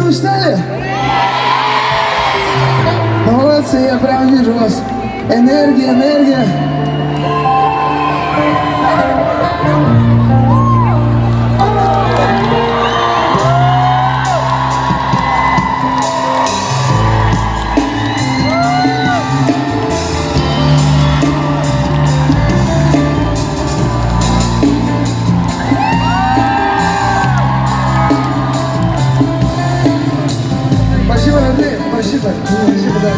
устали? Молодцы, я прям вижу у вас. Энергия, энергия. Спасибо, Андрей, спасибо. Спасибо, да.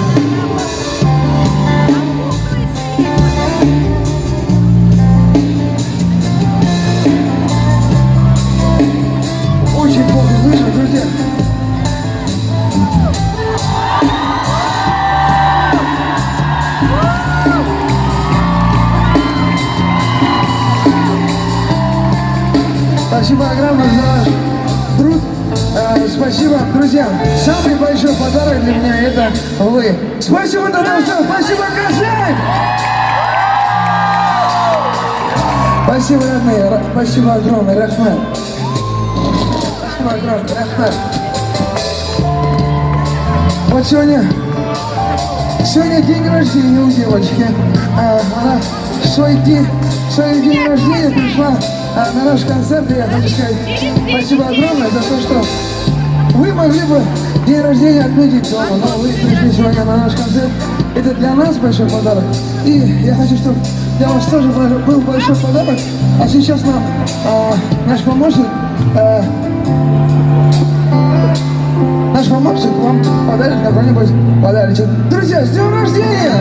Очень плохо слышно, друзья. Спасибо огромное за ваш труд. Спасибо, друзья. Самый большой подарок для меня это вы. Спасибо, Татарстан. Спасибо, Казань. Спасибо, родные. Спасибо огромное, Рахман. Спасибо огромное, Рахман. Вот сегодня день рождения у девочки. Она в свой день рождения пришла на наш концерт. И я хочу сказать спасибо огромное за то, что вы могли бы день рождения отметить дома, но вы пришли сегодня на наш концерт. Это для нас большой подарок. И я хочу, чтобы для вас тоже был большой подарок. А сейчас нам наш помощник вам подарит какой-нибудь подарочек. Друзья, с днем рождения!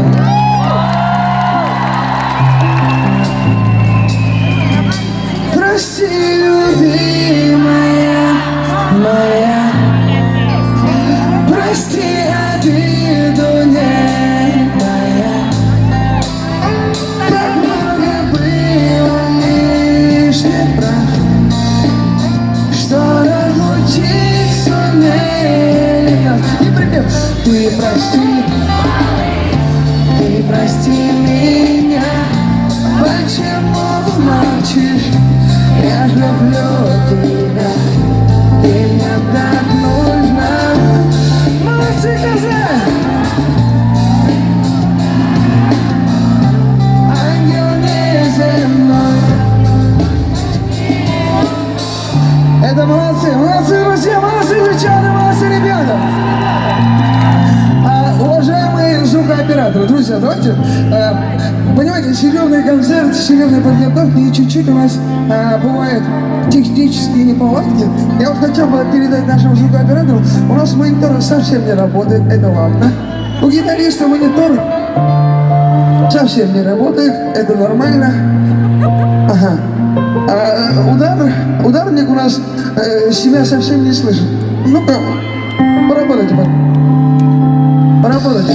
Прости, любимая моя, прости обиду не моя. Так много было лишних прав, что разлучить сумели нас. И припев. Ты прости меня, почему молчишь? Я ж люблю тебя, ты мне так нужна. Молодцы, Казань! Ангел неземной. Это молодцы, друзья, молодцы, девчата, молодцы, ребята. Уважаемые звукооператоры, друзья, давайте, понимаете, серьезный концерт, серьезная подготовка, и чуть-чуть у нас бывают технические неполадки. Я вот хотел бы передать нашему звукооператору, у нас монитор совсем не работает, это ладно. У гитариста монитор совсем не работает, это нормально. Ага. Ударник у нас себя совсем не слышит. Ну-ка, поработайте, поработайте.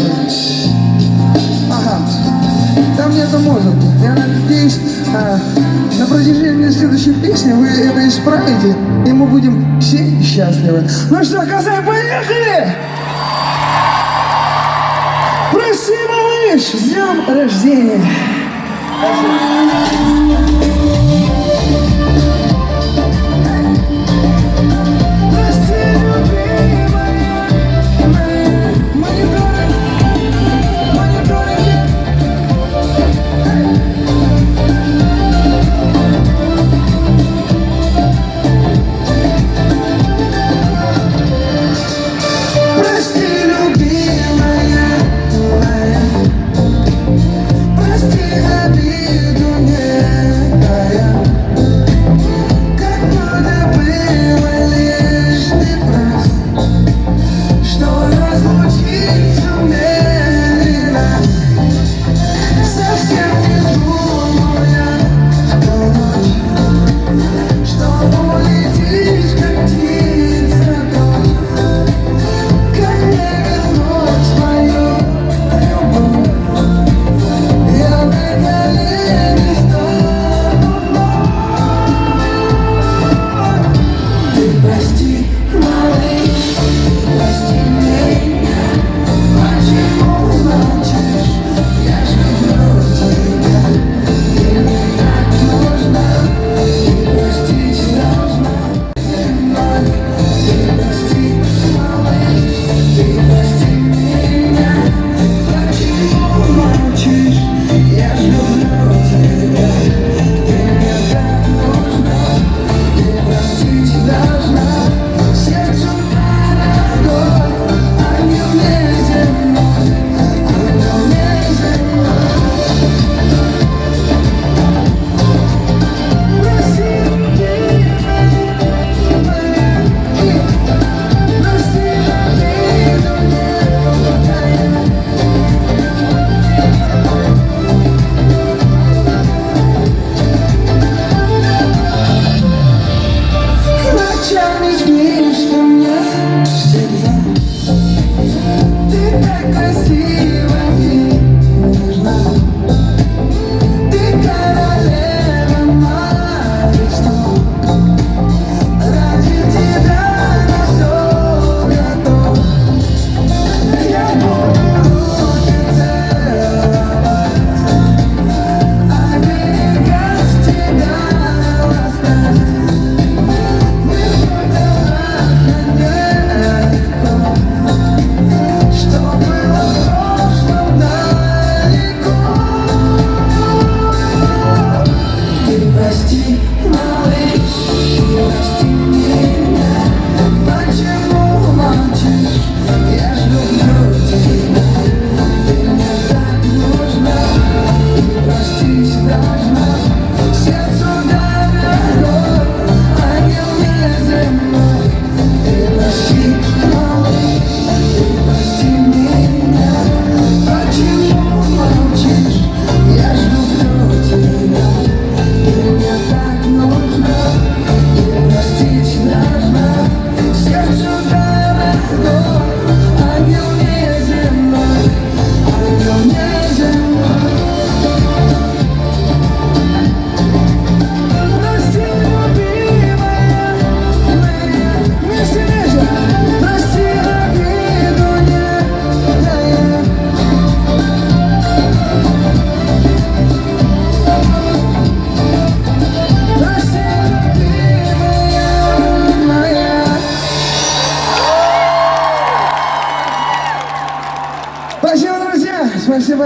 Ага. Там нету музыки. Я надеюсь, на протяжении следующей песни вы это исправите, и мы будем все счастливы. Ну что, Казань, поехали! Прости, малыш, с днем рождения! Прости обиду не моя.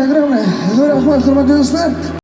огромное. Зурахман, хурматли достар.